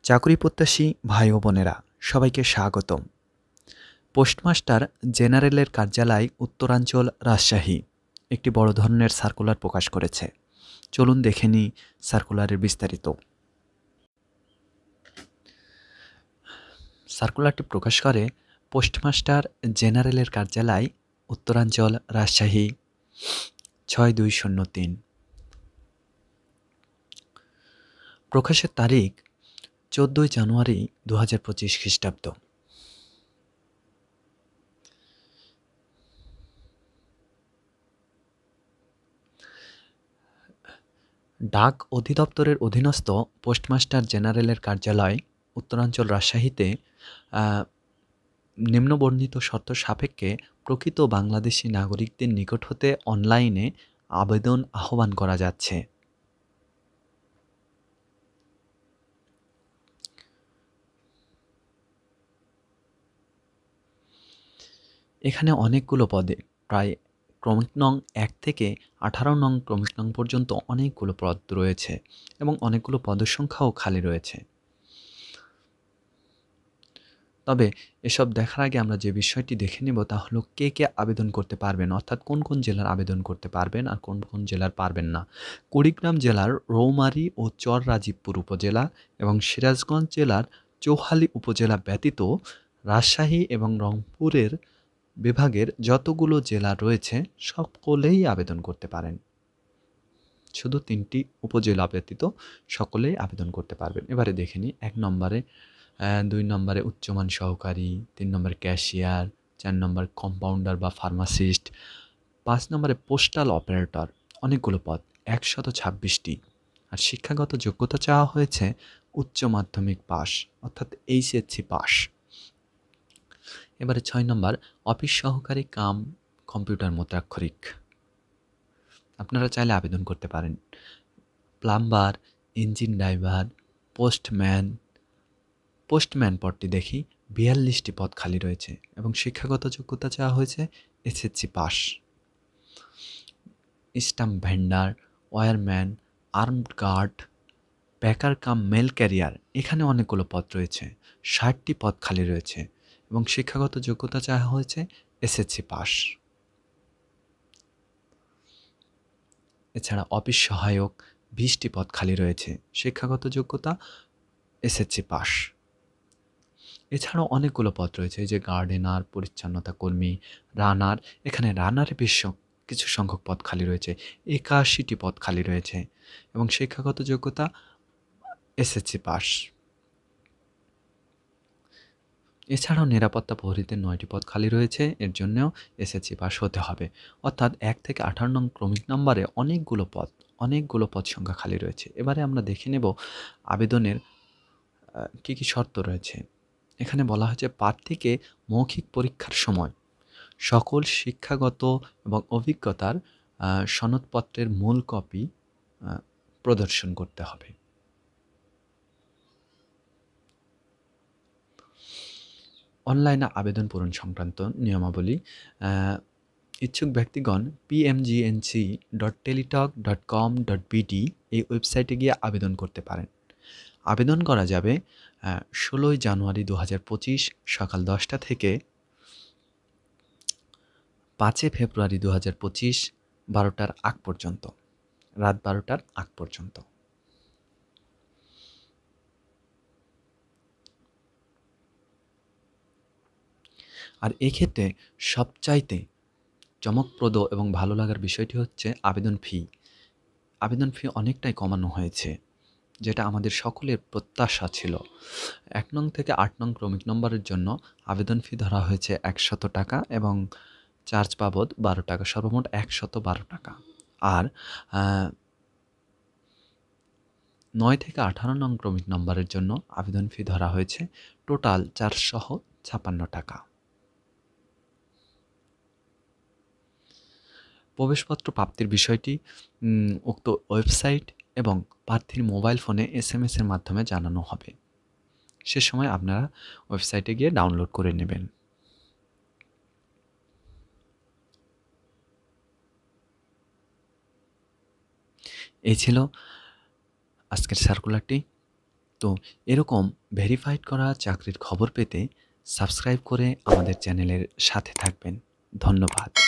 চাকরি প্রত্যাশী ভাই ও বোনেরা সবাইকে স্বাগতম। পোস্টমাস্টার জেনারেলের কার্যালয় উত্তরাঞ্চল রাজশাহী একটি বড় ধরনের সার্কুলার প্রকাশ করেছে। চলুন দেখে নিই সার্কুলারের বিস্তারিত। সার্কুলারটি প্রকাশ করে পোস্টমাস্টার জেনারেলের কার্যালয় উত্তরাঞ্চল রাজশাহী 6203। প্রকাশের তারিখ 14 জানুয়ারি 2025 খ্রিস্টাব্দ। ডাক অধিদপ্তরের অধীনস্থ পোস্টমাস্টার জেনারেলের কার্যালয় উত্তরাঞ্চল রাজশাহীতে নিম্নবর্ণিত শর্ত সাপেক্ষে প্রকৃত বাংলাদেশি নাগরিকদের নিকট হতে অনলাইনে আবেদন আহ্বান করা যাচ্ছে। এখানে অনেকগুলো পদে প্রায় ক্রমিক নং 1 থেকে 18 নং ক্রমিক নং পর্যন্ত অনেকগুলো পদ রয়েছে এবং অনেকগুলো পদের সংখ্যাও খালি রয়েছে। তবে এসব দেখার আগে আমরা যে বিষয়টি দেখে নেব তা হলো কে কে আবেদন করতে পারবেন, অর্থাৎ কোন কোন জেলার আবেদন করতে পারবেন আর কোন কোন জেলার পারবেন না। কুড়িগ্রাম জেলার রৌমারী ও চর রাজীবপুর উপজেলা এবং সিরাজগঞ্জ জেলার চৌহালি উপজেলা ব্যতীত রাজশাহী এবং রংপুরের বিভাগের যতগুলো জেলা রয়েছে সকলেই আবেদন করতে পারেন। শুধু 3টি উপজেলা ব্যতীত সকলেই আবেদন করতে পারবেন। এবারে দেখে নিই 1 নম্বরে 2 নম্বরে উচ্চমান সহকারী, 3 নম্বরে ক্যাশিয়ার, 4 নম্বর কম্পাউন্ডার বা ফার্মাসিস্ট, 5 নম্বরে পোস্টাল অপারেটর, অনেকগুলো পদ 126টি। আর শিক্ষাগত যোগ্যতা চাওয়া হয়েছে উচ্চ মাধ্যমিক পাস অর্থাৎ এইচএসসি পাস। এবারে 6 নম্বর অফিস সহকারী কাম কম্পিউটার মুদ্রাক্ষরিক, আপনারা চাইলে আবেদন করতে পারেন। প্লাম্বার, ইঞ্জিন ড্রাইভার, পোস্টম্যান পদটি দেখি 42টি পদ খালি রয়েছে এবং শিক্ষাগত যোগ্যতা চাওয়া হয়েছে SSC pass. Stamp vendor, wireman, armed guard, packer cum mail carrier, এখানে অনেকগুলো পদ রয়েছে, 60টি পদ খালি রয়েছে এবং শিক্ষাগত যোগ্যতা চাওয়া হয়েছে এসএসসি পাস। এছাড়া অফিস সহায়ক 20টি পদ খালি রয়েছে, শিক্ষাগত যোগ্যতা এসএসসি পাস। এছাড়াও অনেকগুলো পদ রয়েছে, এই যে গার্ডেনার, পরিচ্ছন্নতা কর্মী, রানার, এখানে রানারে বেশ কিছু সংখ্যক পদ খালি রয়েছে, 81টি পদ খালি রয়েছে এবং শিক্ষাগত যোগ্যতা এসএসসি পাস। এছাড়াও নিরাপত্তা প্রহরীতে 9টি পদ খালি রয়েছে, এর জন্যও এসএসসি পাস হতে হবে। অর্থাৎ 1 থেকে 18 নং ক্রমিক নম্বরে অনেকগুলো পদ সংখ্যা খালি রয়েছে। এবারে আমরা দেখে নেব আবেদনের কী কী শর্ত রয়েছে। এখানে বলা হয়েছে প্রার্থীকে মৌখিক পরীক্ষার সময় সকল শিক্ষাগত এবং অভিজ্ঞতার সনদপত্রের মূল কপি প্রদর্শন করতে হবে। অনলাইনে আবেদন পূরণ সংক্রান্ত নিয়মাবলী, ইচ্ছুক ব্যক্তিগণ pmgnc.teletalk.com.bd এই ওয়েবসাইটে গিয়ে আবেদন করতে পারেন। আবেদন করা যাবে 16 জানুয়ারি 2025 সকাল 10টা থেকে 5 ফেব্রুয়ারি 2025 12টার আগ পর্যন্ত, রাত 12টার আগ পর্যন্ত। আর এক্ষেত্রে সবচাইতে চমকপ্রদ এবং ভালো লাগার বিষয়টি হচ্ছে আবেদন ফি অনেকটাই কমানো হয়েছে, যেটা আমাদের সকলের প্রত্যাশা ছিল। 1 নং থেকে 8 নং ক্রমিক নম্বরের জন্য আবেদন ফি ধরা হয়েছে 100 টাকা এবং চার্জ বাবদ 12 টাকা, সর্বমোট 112 টাকা। আর 9 থেকে 18 নং ক্রমিক নম্বরের জন্য আবেদন ফি ধরা হয়েছে টোটাল 456 টাকা। প্রবেশপত্র প্রাপ্তির বিষয়টি উক্ত ওয়েবসাইট এবং প্রার্থীর মোবাইল ফোনে SMS-এর মাধ্যমে জানানো হবে। সে সময় আপনারা ওয়েবসাইটে গিয়ে ডাউনলোড করে নেবেন। এই ছিল আজকের সার্কুলারটি। তো এরকম ভেরিফাইড করা চাকরির খবর পেতে সাবস্ক্রাইব করে আমাদের চ্যানেলের সাথে থাকবেন। ধন্যবাদ।